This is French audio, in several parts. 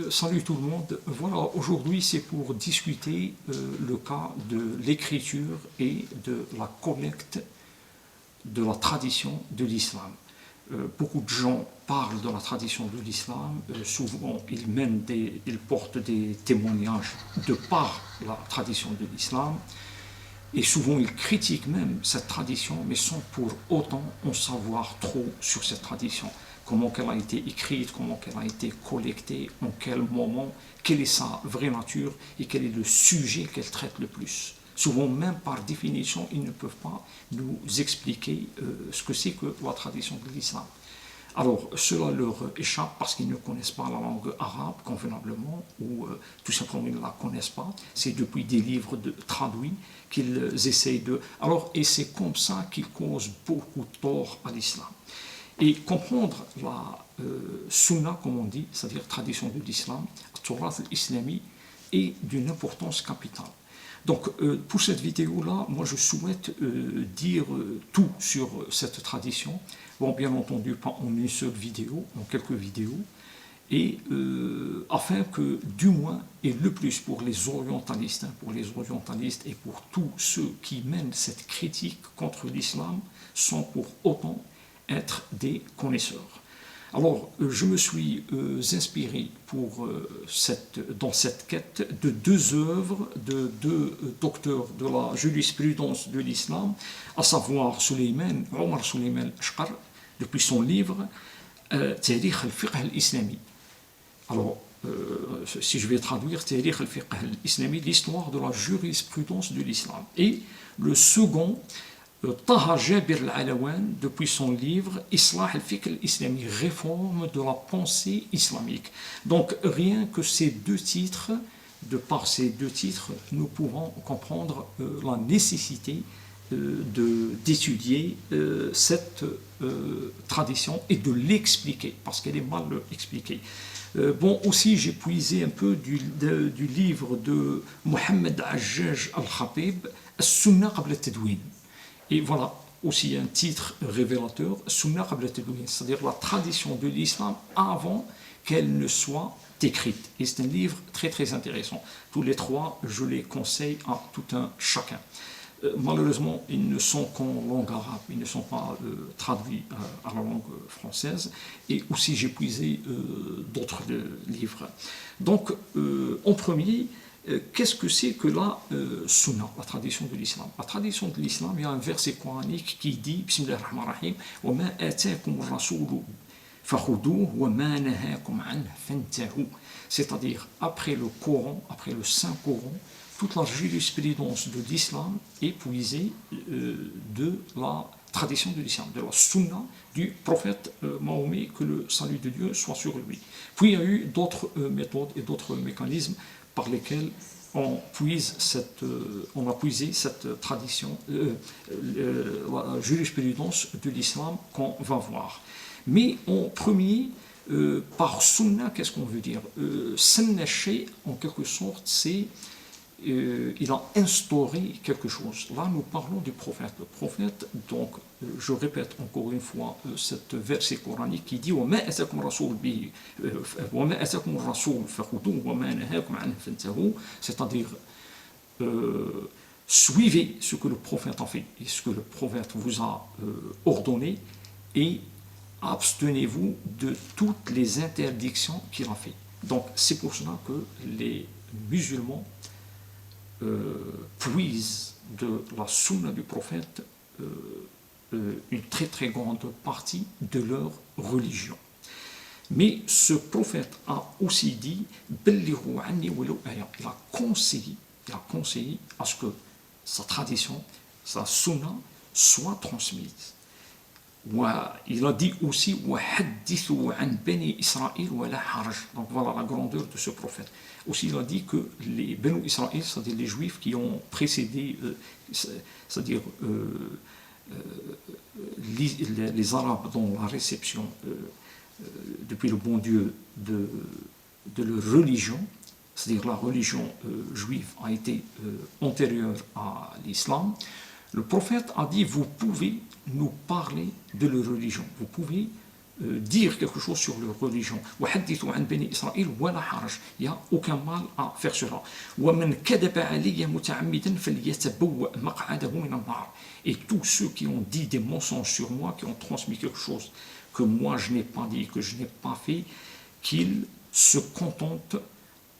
Salut tout le monde. Voilà, aujourd'hui c'est pour discuter le cas de l'écriture et de la collecte de la tradition de l'islam. Beaucoup de gens parlent de la tradition de l'islam, souvent ils portent des témoignages de par la tradition de l'islam, et souvent ils critiquent même cette tradition, mais sans pour autant en savoir trop sur cette tradition. Comment elle a été écrite, comment elle a été collectée, en quel moment, quelle est sa vraie nature et quel est le sujet qu'elle traite le plus. Souvent, même par définition, ils ne peuvent pas nous expliquer ce que c'est que la tradition de l'islam. Alors, cela leur échappe parce qu'ils ne connaissent pas la langue arabe convenablement ou tout simplement ils ne la connaissent pas. C'est depuis des livres traduits qu'ils essayent de... Alors, et c'est comme ça qu'ils causent beaucoup de tort à l'islam. Et comprendre la sunna, comme on dit, c'est-à-dire tradition de l'islam, Turath al-Islami, est d'une importance capitale. Donc, pour cette vidéo-là, moi je souhaite dire tout sur cette tradition. Bon, bien entendu, pas en une seule vidéo, en quelques vidéos, et afin que, du moins, et le plus pour les orientalistes, et pour tous ceux qui mènent cette critique contre l'islam, sans pour autant être des connaisseurs. Alors, je me suis inspiré dans cette quête de deux œuvres de deux docteurs de la jurisprudence de l'islam, à savoir Omar Suleiman Ashqar, depuis son livre Tarikh al-Fiqh al-Islami. Alors, si je vais traduire Tarikh al-Fiqh al-Islami, l'histoire de la jurisprudence de l'islam. Et le second, Taha Jabir al-Alawan, depuis son livre Islah al-Fiqh al-Islami, réforme de la pensée islamique. Donc rien que ces deux titres, de par ces deux titres, nous pouvons comprendre la nécessité d'étudier cette tradition et de l'expliquer, parce qu'elle est mal expliquée. Bon, aussi j'ai puisé un peu du livre de Mohammed Ajjaj al-Khatib, As-Sunnah qabla al-Tadwin. Et voilà aussi un titre révélateur, Sunnah qabla al-Tadwin, c'est-à-dire la tradition de l'islam avant qu'elle ne soit écrite. Et c'est un livre très très intéressant. Tous les trois, je les conseille à tout un chacun. Malheureusement, ils ne sont qu'en langue arabe, ils ne sont pas traduits à la langue française. Et aussi, j'ai puisé d'autres livres. Donc, en premier, qu'est-ce que c'est que la sunna, la tradition de l'islam? La tradition de l'islam, il y a un verset coranique qui dit, Bismillah ar-Rahman ar-Rahim, وَمَا آتَاكُمُ الرَّسُولُ فَخُذُوهُ وَمَا نَهَاكُمْ عَنْهُ فَانْتَهُوا. C'est-à-dire, après le Coran, après le Saint-Coran, toute la jurisprudence de l'islam est puisée de la tradition de l'islam, de la sunna du prophète Mahomet, que le salut de Dieu soit sur lui. Puis il y a eu d'autres méthodes et d'autres mécanismes par lesquels on a puisé cette tradition, la jurisprudence de l'islam qu'on va voir. Mais en premier, par sunna, qu'est-ce qu'on veut dire? Sunna shay, en quelque sorte, c'est il a instauré quelque chose. Là, nous parlons du prophète. Le prophète, donc, je répète encore une fois cet verset coranique qui dit c'est-à-dire suivez ce que le prophète a fait et ce que le prophète vous a ordonné et abstenez-vous de toutes les interdictions qu'il a fait. Donc, c'est pour cela que les musulmans puisent de la sunna du prophète une très très grande partie de leur religion. Mais ce prophète a aussi dit il a conseillé à ce que sa tradition, sa sunna soit transmise. Il a dit aussi donc voilà la grandeur de ce prophète. Aussi il a dit que les Benu Israël, c'est-à-dire les Juifs qui ont précédé, c'est-à-dire les Arabes dans la réception depuis le bon Dieu de leur religion, c'est-à-dire la religion juive a été antérieure à l'islam. Le prophète a dit, vous pouvez nous parler de leur religion, vous pouvez dire quelque chose sur leur religion. وحدثوا عن بني إسرائيل ولا حرج. Il n'y a aucun mal à faire cela. ومن كذب علي متعمدا فليتبوأ مقعده من النار. Et tous ceux qui ont dit des mensonges sur moi, qui ont transmis quelque chose que moi je n'ai pas dit, que je n'ai pas fait, qu'ils se contentent,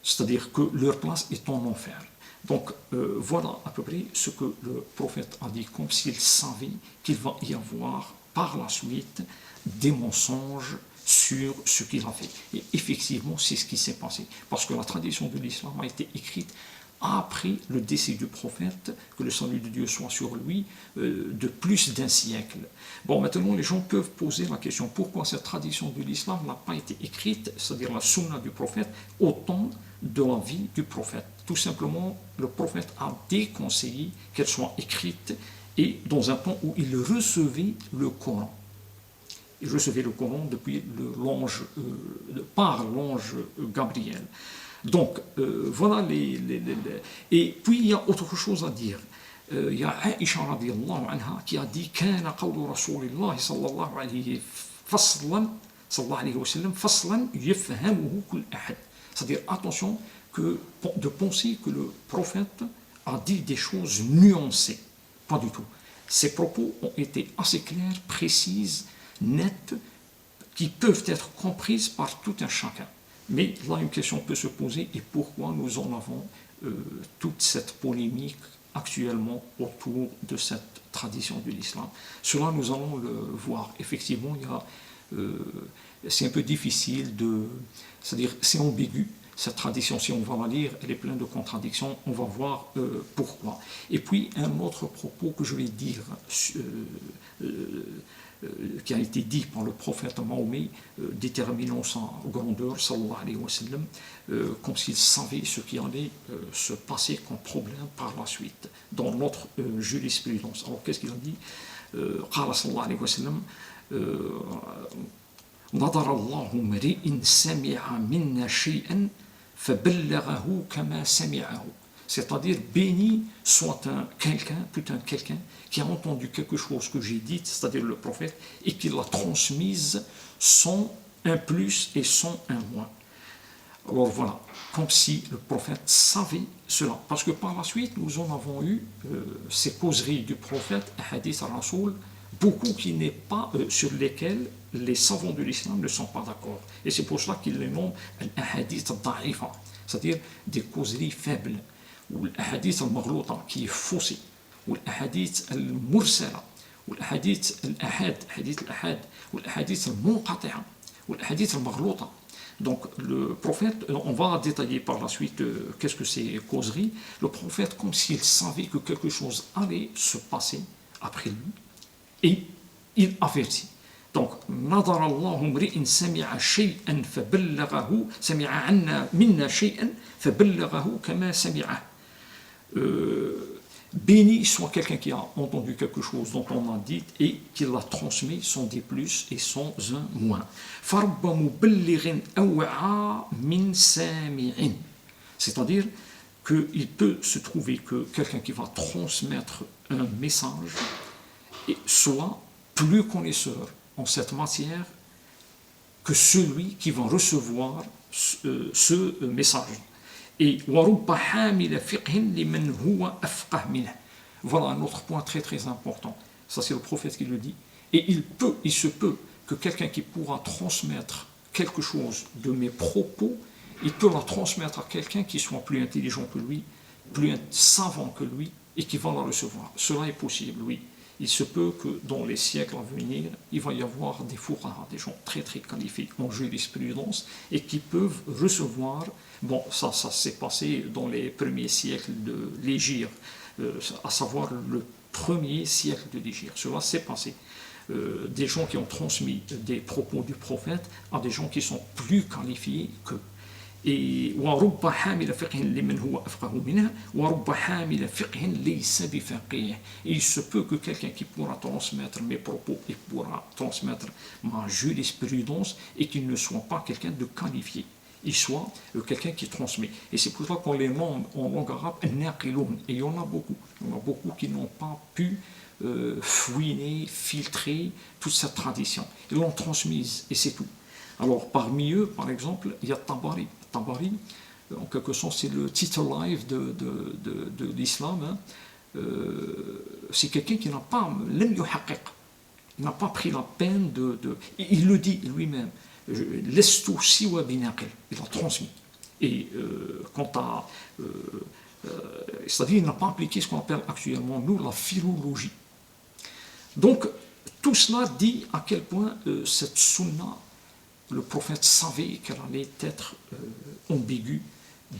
c'est-à-dire que leur place est en enfer. Donc voilà à peu près ce que le prophète a dit, comme s'il savait qu'il va y avoir par la suite des mensonges sur ce qu'il a fait. Et effectivement, c'est ce qui s'est passé. Parce que la tradition de l'islam a été écrite après le décès du prophète, que le salut de Dieu soit sur lui, de plus d'un siècle. Bon, maintenant, les gens peuvent poser la question, pourquoi cette tradition de l'islam n'a pas été écrite, c'est-à-dire la sunna du prophète, au temps de la vie du prophète? Tout simplement, le prophète a déconseillé qu'elle soit écrite, et dans un temps où il recevait le Coran. Il recevait le Coran depuis l'ange, par l'ange Gabriel. Donc, voilà et puis il y a autre chose à dire. Il y a Aïcha radiallahu anha qui a dit كان قول رسول الله صلى الله عليه فصلا صلى الله عليه وسلم فصلا يفهمه كل أحد. C'est-à-dire, attention, de penser que le prophète a dit des choses nuancées. Pas du tout. Ses propos ont été assez clairs, précises, nettes, qui peuvent être comprises par tout un chacun. Mais là, une question peut se poser, et pourquoi nous en avons toute cette polémique actuellement autour de cette tradition de l'islam? Cela, nous allons le voir. Effectivement, c'est un peu difficile c'est-à-dire, c'est ambigu. Cette tradition, si on va la lire, elle est pleine de contradictions, on va voir pourquoi. Et puis, un autre propos que je vais dire, qui a été dit par le prophète Mahomet, déterminant sa grandeur, sallallahu alayhi wa sallam, comme s'il savait ce qui allait se passer comme problème par la suite, dans notre jurisprudence. Alors, qu'est-ce qu'il a dit? قال صلى الله عليه وسلم نظر الله امرئ سمع منا شيئا فبلغه كما سمعه. C'est-à-dire, béni soit quelqu'un qui a entendu quelque chose que j'ai dit, c'est-à-dire le prophète, et qui l'a transmise sans un plus et sans un moins. Alors voilà, comme si le prophète savait cela. Parce que par la suite, nous en avons eu ces causeries du prophète, hadith al-Rasoul, beaucoup qui n'est pas, sur lesquels les savants de l'islam ne sont pas d'accord. Et c'est pour cela qu'ils les nomment al-hadith al-da'ifa, c'est-à-dire des causeries faibles. Ou l'ahadith al-maghlouta qui est faussé, ou l'ahadith al-mursala, ou l'ahadith al-ahad, ou l'ahadith al-munqati'a, ou l'ahadith al-maghlouta. Donc le prophète, on va détailler par la suite qu'est-ce que c'est causerie. Le prophète, comme s'il savait que quelque chose allait se passer après lui, et il avertit. Donc, نظر الله امرئ سمع شيئا فبلغه سمع عنا منا شيئا فبلغه كما سمعه. Béni soit quelqu'un qui a entendu quelque chose dont on a dit et qui l'a transmis sans des plus et sans un moins. فرب مبلغ أوعى من سامع. C'est-à-dire qu'il peut se trouver que quelqu'un qui va transmettre un message soit plus connaisseur en cette matière que celui qui va recevoir ce message. Et voilà un autre point très très important. Ça c'est le prophète qui le dit. Et il se peut que quelqu'un qui pourra transmettre quelque chose de mes propos, il peut la transmettre à quelqu'un qui soit plus intelligent que lui, plus savant que lui, et qui va la recevoir. Cela est possible, oui. Il se peut que dans les siècles à venir, il va y avoir des fuqaha, des gens très très qualifiés en jurisprudence et qui peuvent recevoir, bon ça s'est passé dans les premiers siècles de l'Hégire, à savoir le premier siècle de l'Hégire, cela s'est passé. Des gens qui ont transmis des propos du prophète à des gens qui sont plus qualifiés qu'eux. Et il se peut que quelqu'un qui pourra transmettre mes propos et pourra transmettre ma jurisprudence et qu'il ne soit pas quelqu'un de qualifié. il soit quelqu'un qui transmet. Et c'est pour ça qu'on les nomme en langue arabe naqiloun. Et il y en a beaucoup. Il y en a beaucoup qui n'ont pas pu fouiner, filtrer toute cette tradition. Ils l'ont transmise et c'est tout. Alors parmi eux, par exemple, il y a Tabari. Tabari, en quelque sorte, c'est le titre live de l'islam. Hein. C'est quelqu'un qui n'a pas, il n'a pas pris la peine il le dit lui-même. Lestu siwa binaqil. Il a transmis. Et quant à. C'est-à-dire, il n'a pas appliqué ce qu'on appelle actuellement, nous, la philologie. Donc, tout cela dit à quel point cette sunna, le prophète savait qu'elle allait être ambiguë,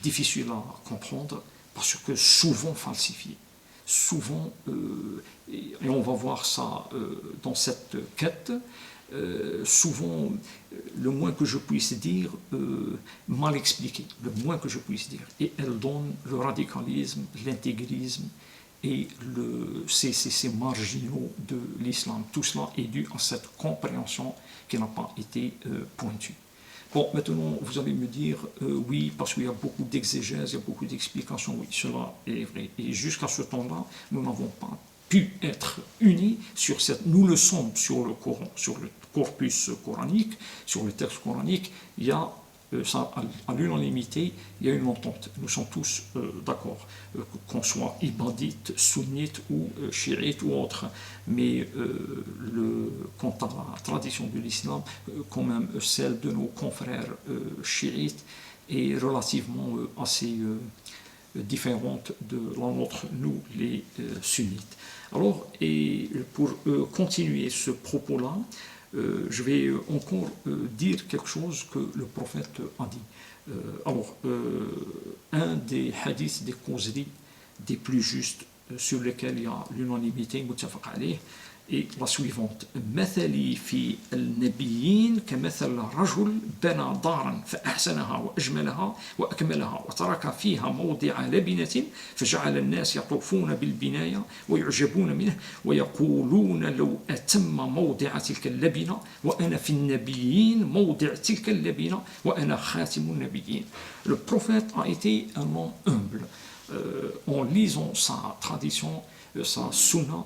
difficile à comprendre, parce que souvent falsifiée. Souvent, et on va voir ça dans cette quête, souvent, le moins que je puisse dire, mal expliqué, le moins que je puisse dire. Et elle donne le radicalisme, l'intégrisme et ces marginaux de l'islam. Tout cela est dû à cette compréhension qui n'a pas été pointue. Bon, maintenant, vous allez me dire, oui, parce qu'il y a beaucoup d'exégèses, il y a beaucoup d'explications, oui, cela est vrai. Et jusqu'à ce temps-là, nous n'avons pas pu être unis sur cette... Nous le sommes sur le Coran, sur le corpus coranique, sur le texte coranique, il y a, ça, à l'unanimité, il y a une entente. Nous sommes tous d'accord, qu'on soit ibadite, sunnite ou chiite ou autre. Mais quant à la tradition de l'islam, quand même celle de nos confrères chiites est relativement assez différente de la nôtre, nous les sunnites. Alors, et pour continuer ce propos-là, je vais encore dire quelque chose que le prophète a dit. Alors, un des hadiths, des causeries des plus justes sur lesquels il y a l'unanimité, est la suivante. مثلي في النبيين كمثل رجل بنى دارا فأحسنها وأجملها وأكملها وترك فيها موضع لبنة فجعل الناس يطوفون بالبناية ويعجبون منه ويقولون لو أتم موضع تلك اللبنة وأنا في النبيين موضع تلك اللبنة وأنا خاتم النبيين. Le prophète a été un homme humble. En lisant sa tradition, sa sunna,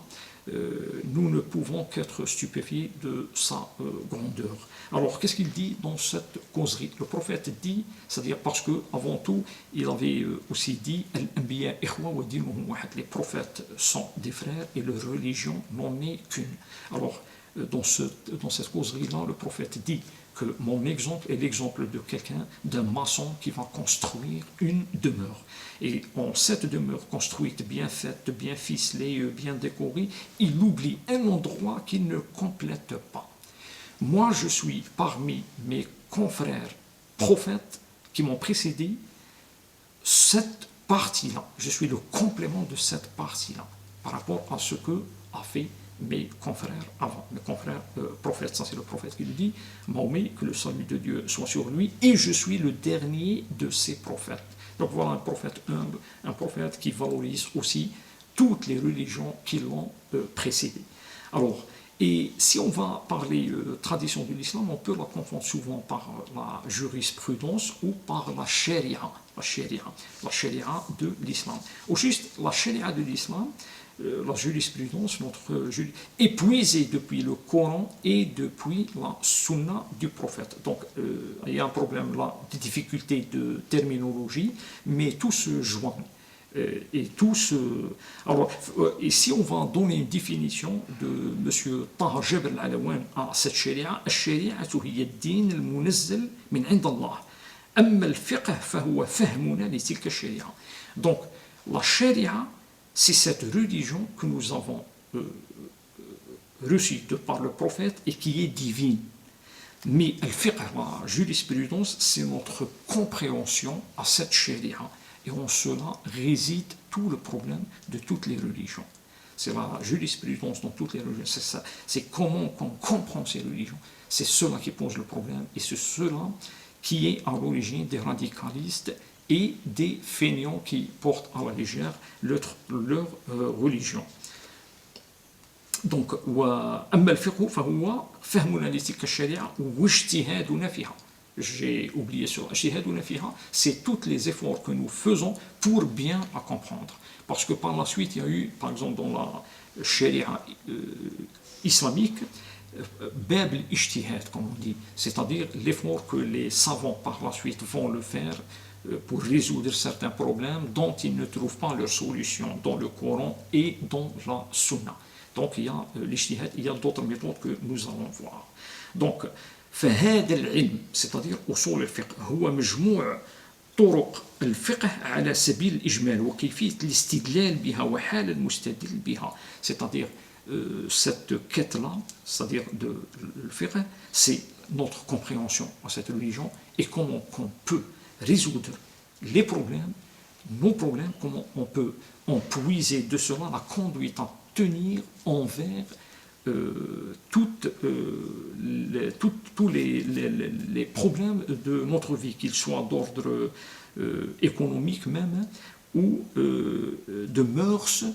nous ne pouvons qu'être stupéfiés de sa grandeur. Alors, qu'est-ce qu'il dit dans cette causerie? Le prophète dit, c'est-à-dire parce que avant tout, il avait aussi dit les prophètes sont des frères et leur religion n'en est qu'une. Alors, dans cette causerie-là, le prophète dit que mon exemple est l'exemple de quelqu'un, d'un maçon qui va construire une demeure. Et en cette demeure construite, bien faite, bien ficelée, bien décorée, il oublie un endroit qu'il ne complète pas. Moi, je suis parmi mes confrères prophètes qui m'ont précédé, cette partie-là, je suis le complément de cette partie-là, par rapport à ce que a fait mes confrères avant, mes confrères prophètes. Ça, c'est le prophète qui le dit, Mahomet, que le salut de Dieu soit sur lui, et je suis le dernier de ces prophètes. Donc voilà un prophète humble, un prophète qui valorise aussi toutes les religions qui l'ont précédé. Alors, et si on va parler tradition de l'islam, on peut la confondre souvent par la jurisprudence ou par la sharia de l'islam. Au juste, la sharia de l'islam, la jurisprudence, épuisée depuis le Coran et depuis la sunna du prophète. Donc, il y a un problème là de difficulté de terminologie, mais tout se joint. Et alors, et si on va donner une définition de M. Taha Jabr al-Alawan à cette sharia, الشريعة هي الدين المنزل من عند الله. أما الفقه فهو فهمنا لتلك الشريعة. Donc, la sharia, c'est cette religion que nous avons reçue de par le prophète et qui est divine. Mais al-fiqh, la jurisprudence, c'est notre compréhension à cette sharia. Et en cela réside tout le problème de toutes les religions. C'est la jurisprudence dans toutes les religions. C'est ça. C'est comment on comprend ces religions. C'est cela qui pose le problème. Et c'est cela qui est à l'origine des radicalistes et des fainéants qui portent à la légère leur religion. Donc, أما الفقه فهو فهمنا لتلك الشريعة واجتهادنا فيها. j'ai oublié sur c'est tous les efforts que nous faisons pour bien la comprendre. Parce que par la suite, il y a eu, par exemple, dans la sharia islamique, bab al-ijtihad, comme on dit, c'est-à-dire l'effort que les savants par la suite vont le faire pour résoudre certains problèmes dont ils ne trouvent pas leur solution dans le Coran et dans la Sunna. Donc il y a l'ijtihad, il y a d'autres méthodes que nous allons voir. Donc, فهذا العلم, c'est-à-dire أصول الفقه, هو مجموع طرق الفقه على سبيل الإجمال وكيفية الاستدلال بها وحال المستدل بها. C'est-à-dire cette quête-là, c'est-à-dire de le fiqh, c'est notre compréhension à cette religion et comment on peut résoudre les problèmes, nos problèmes, comment on peut en puiser de cela la conduite à tenir envers tous les problèmes de notre vie, qu'ils soient d'ordre économique même, ou de mœurs,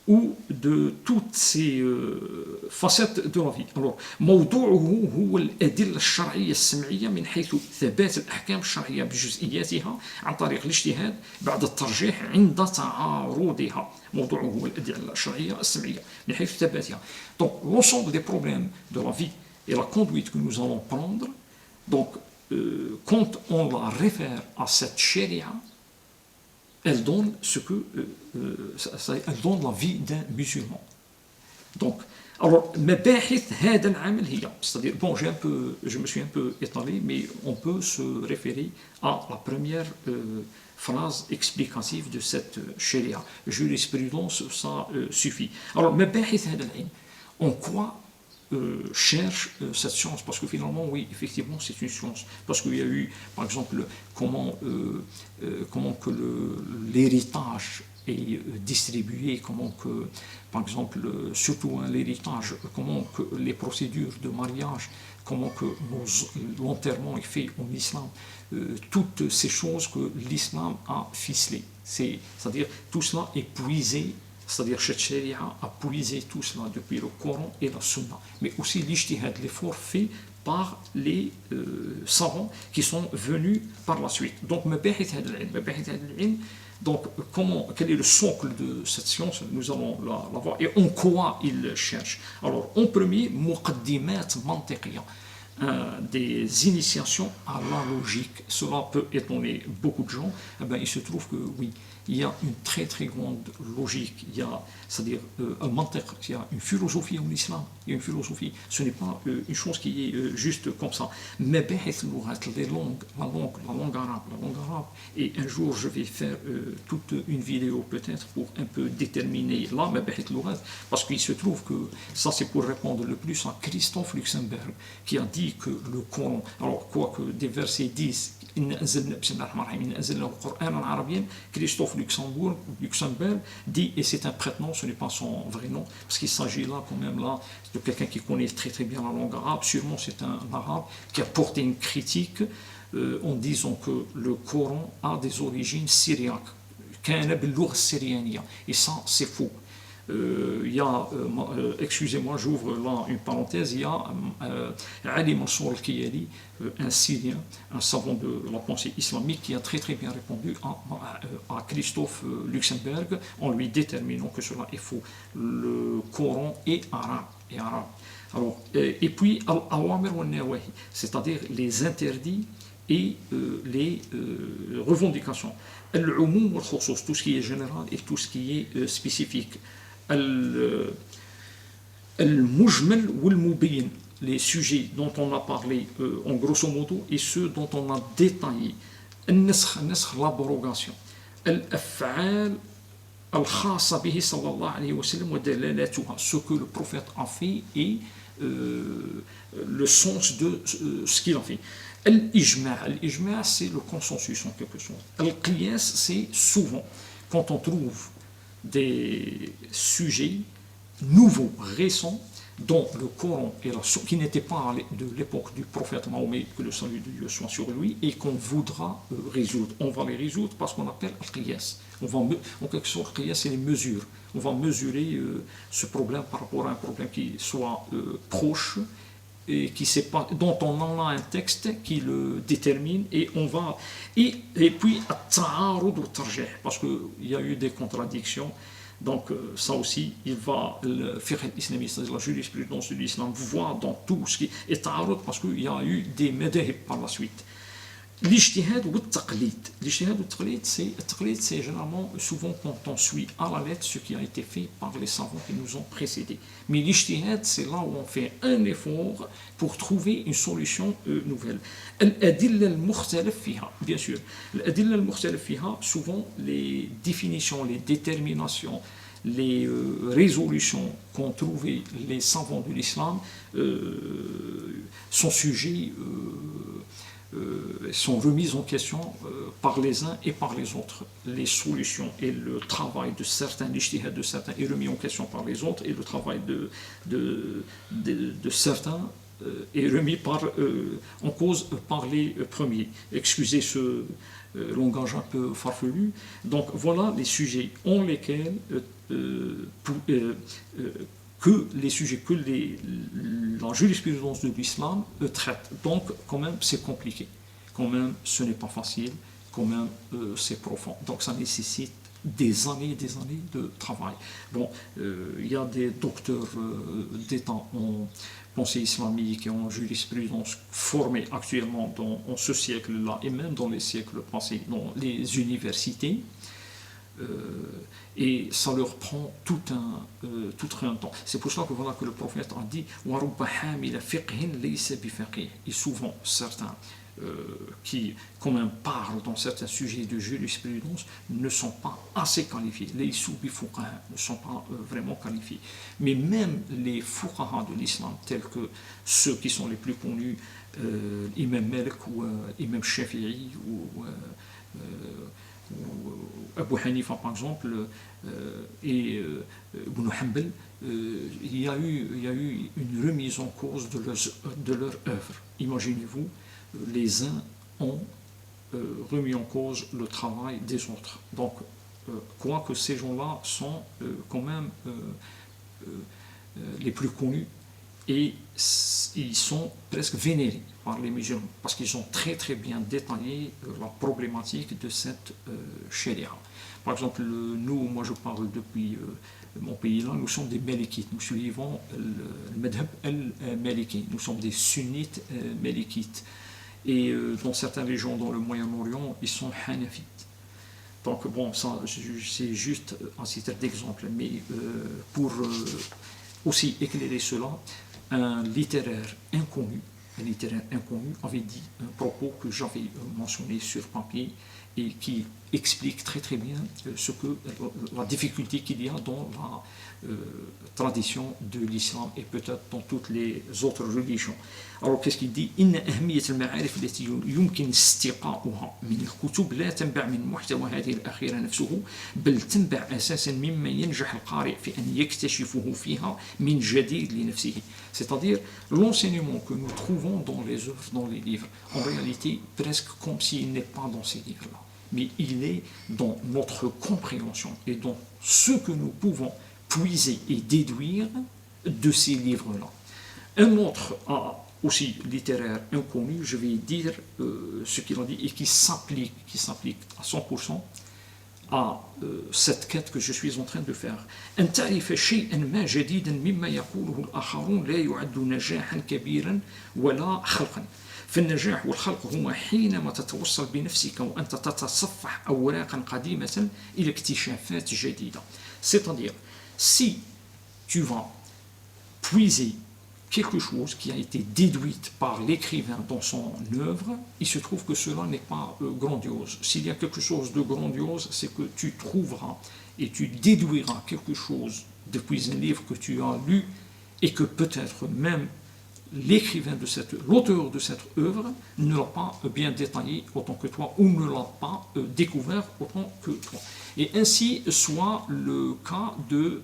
ou de toutes ces facettes de la vie. Alors, موضوعه هو الأدلة الشرعية السمعية من حيث ثبات الأحكام الشرعية بجزئياتها عن طريق الاجتهاد بعد الترجيح عند تعارضها. موضوعه هو الأدلة الشرعية السمعية من حيث ثباتها. Donc, l'ensemble des problèmes de la vie et la conduite que nous allons prendre, donc, quand on la réfère à cette sharia, elle donne ce que elle donne la vie d'un musulman. Donc, alors, مباحث هذا العمل هي, c'est-à-dire, bon, je me suis un peu étalé, mais on peut se référer à la première phrase explicative de cette sharia. Jurisprudence, ça suffit. Alors, مباحث هذا العلم, en quoi cherche cette science, parce que finalement, oui, effectivement, c'est une science, parce qu'il y a eu, par exemple, comment que l'héritage est distribué, comment que, par exemple, surtout l'héritage, comment que les procédures de mariage, comment que l'enterrement est fait en islam, toutes ces choses que l'islam a ficelées, c'est-à-dire tout cela est puisé. C'est-à-dire cette sharia a puisé tout cela depuis le Coran et la Sunna, mais aussi l'ijtihad, l'effort fait par les savants qui sont venus par la suite. Donc, donc quel est le socle de cette science? Nous allons la voir. Et en quoi il cherche? Alors, en premier, muqaddimat mantiqiya, des initiations à la logique. Cela peut étonner beaucoup de gens. Eh bien, il se trouve que oui, il y a une très très grande logique, c'est-à-dire un mantiq, il y a une philosophie en islam, il y a une philosophie, ce n'est pas une chose qui est juste comme ça. Mais les langues, la langue arabe, et un jour je vais faire toute une vidéo peut-être pour un peu déterminer là, parce qu'il se trouve que ça c'est pour répondre le plus à Christophe Luxembourg, qui a dit que le Coran, alors quoique des versets disent Christophe Luxembourg dit, et c'est un prête-nom, ce n'est pas son vrai nom, parce qu'il s'agit là quand même là de quelqu'un qui connaît très très bien la langue arabe, sûrement c'est un arabe qui a porté une critique en disant que le Coran a des origines syriaques, et ça c'est faux. Il y a, excusez-moi, j'ouvre là une parenthèse, il y a Ali Mansour al-Kiyali, un Syrien, un savant de la pensée islamique, qui a très très bien répondu à Christophe Luxembourg en lui déterminant que cela est faux. Le Coran est arabe. Alors, et puis, al-awamir wa nawahi, c'est-à-dire les interdits et les revendications. Al-umum wal khusus, tout ce qui est général et tout ce qui est spécifique. Al-mujmal wal-mubayyin, les sujets dont on a parlé en grosso modo et ceux dont on a détaillé. Al-nasakh, l'abrogation. Al-af'al al-khassa bihi sallallahu alayhi wa sallam wa dalalatuha, ce que le prophète a fait et le sens de ce qu'il a fait. Al-ijma', c'est le consensus en quelque sorte. Al-qiyas, c'est souvent quand on trouve des sujets nouveaux, récents, dont le Coran et la Sunna, qui n'étaient pas de l'époque du prophète Mahomet, que le salut de Dieu soit sur lui, et qu'on voudra résoudre. On va les résoudre parce qu'on appelle al-qiyas. En quelque sorte, al-qiyas, c'est les mesures. On va mesurer ce problème par rapport à un problème qui soit proche et qui sait pas, dont on en a un texte qui le détermine et on va et puis parce qu'il y a eu des contradictions. Donc ça aussi, il va le fiqh islamiste, c'est-à-dire la jurisprudence de l'islam, voir dans tout ce qui est ta'arud, parce qu'il y a eu des madhahib par la suite. L'ijtihad ou le taqlid. L'ijtihad ou le taqlid, c'est généralement souvent quand on suit à la lettre ce qui a été fait par les savants qui nous ont précédés. Mais l'ijtihad, c'est là où on fait un effort pour trouver une solution nouvelle. Al-adilla al-mukhtalaf fiha, bien sûr. Al-adilla al-mukhtalaf fiha, souvent les définitions, les déterminations, les résolutions qu'ont trouvées les savants de l'islam sont sujets sont remises en question par les uns et par les autres. Les solutions et le travail de certains, l'ijtihad de certains est remis en question par les autres et le travail de certains est remis en cause par les premiers. Excusez ce langage un peu farfelu. Donc voilà les sujets en lesquels que les sujets que la jurisprudence de l'islam traite. Donc, quand même, c'est compliqué. Quand même, ce n'est pas facile. Quand même, c'est profond. Donc, ça nécessite des années et des années de travail. Bon, il y a des docteurs d'État en pensée islamique et en jurisprudence formés actuellement dans ce siècle-là et même dans les siècles passés dans les universités. Et ça leur prend tout un temps. C'est pour cela que voilà que le prophète a dit et souvent certains qui quand même parlent dans certains sujets de jurisprudence ne sont pas assez qualifiés. Les fuqaha ne sont pas vraiment qualifiés. Mais même les fuqaha de l'islam, tels que ceux qui sont les plus connus, Imam Malik ou Imam Shafi'i ou Abu Hanifa par exemple et Ibn Hanbal, il y a eu une remise en cause de leur œuvre. Imaginez-vous, les uns ont remis en cause le travail des autres. Donc, quoique ces gens-là sont quand même les plus connus et ils sont presque vénérés par les musulmans parce qu'ils ont très très bien détaillé la problématique de cette sharia. Par exemple, moi je parle depuis mon pays là, nous sommes des Malikites, nous suivons le madhab al-Maliki, nous sommes des sunnites Malikites et dans certaines régions dans le Moyen-Orient, ils sont Hanafites. Donc bon, ça c'est juste un titre d'exemple, mais pour aussi éclairer cela, un littéraire inconnu avait dit un propos que j'avais mentionné sur papier et qui explique très très bien la difficulté qu'il y a dans la tradition de l'islam et peut-être dans toutes les autres religions. Alors qu'est-ce qu'il dit? إن أهمية المعارف التي يمكن استقاؤها من الكتب لا تنبع من محتوى هذه الأخيرة نفسه بل تنبع أساسا مما ينجح القارئ في أن يكتشفه فيها من جديد لنفسه. C'est-à-dire l'enseignement que nous trouvons dans les œuvres, dans les livres, en réalité presque comme s'il n'est pas dans ces livres-là, mais il est dans notre compréhension et dans ce que nous pouvons puiser et déduire de ces livres-là. Un autre aussi littéraire inconnu, je vais dire ce qu'il a dit et qui s'applique à 100% à cette quête que je suis en train de faire. أن تعرف شيئا ما جديدا مما يقوله الآخرون لا يعد نجاحا كبيرا ولا خلقا. فالنجاح والخلق هما حينما تتوصل بنفسك وأنت تتصفح أوراقا قديمة إلى اكتشافات جديدة. C'est-à-dire, si tu vas puiser quelque chose qui a été déduite par l'écrivain dans son œuvre, il se trouve que cela n'est pas grandiose. S'il y a quelque chose de grandiose, c'est que tu trouveras et tu déduiras quelque chose depuis un livre que tu as lu et que peut-être même l'auteur de cette œuvre ne l'a pas bien détaillé autant que toi ou ne l'a pas découvert autant que toi. Et ainsi soit le cas de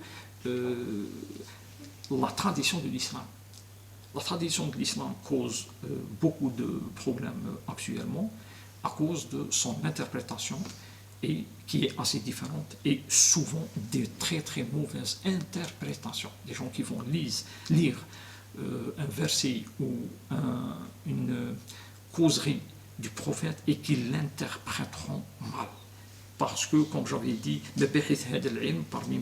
la tradition de l'islam. La tradition de l'islam cause beaucoup de problèmes actuellement à cause de son interprétation et qui est assez différente et souvent des très très mauvaises interprétations. Des gens qui vont lire un verset ou une causerie du prophète et qu'ils l'interpréteront mal. Parce que, comme j'avais dit, parmi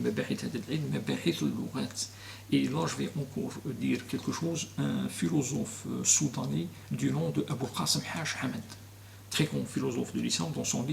et là je vais encore dire quelque chose, un philosophe soudanais du nom de Abou Qasim Haj Hamad, très grand philosophe de l'islam, dans son livre